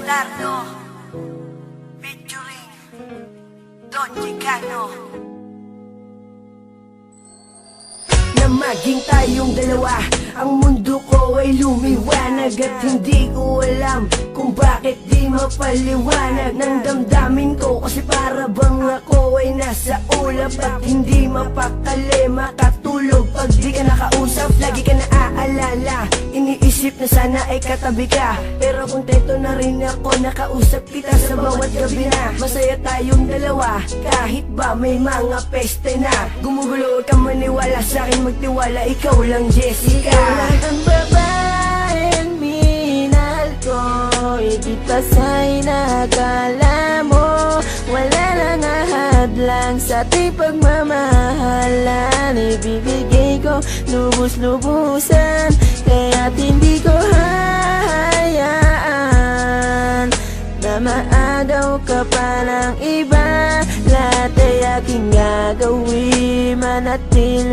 Dardo featuring Don Chicano. Na maging tayong dalawa, ang mundo ko ay lumiwanag. At hindi ko alam kung bakit di mapaliwanag ng damdamin ko. Kasi para bang ako ay nasa ulap at hindi mapakali makatulog. Pag di ka nakausap, lagi ka naaalala. Iniisip na sana ay katabi ka, pero kontento na rin ako nakausap kita sa bawat gabi na. Masaya tayong dalawa, kahit ba may mga peste na. Gumugulo ka maniwala sa akin, magtiwala, ikaw lang Jessica. Ikaw lang ang babaeng minahal ko, higit pa sa'y nakala mo. Wala nang ahadlang sa ating pagmamahalan. Ibibigay ko lubos-lubusan, kaya't hindi ko hahayaan na maagaw ka pa ng iba. Lahat ay aking gagawin, manatili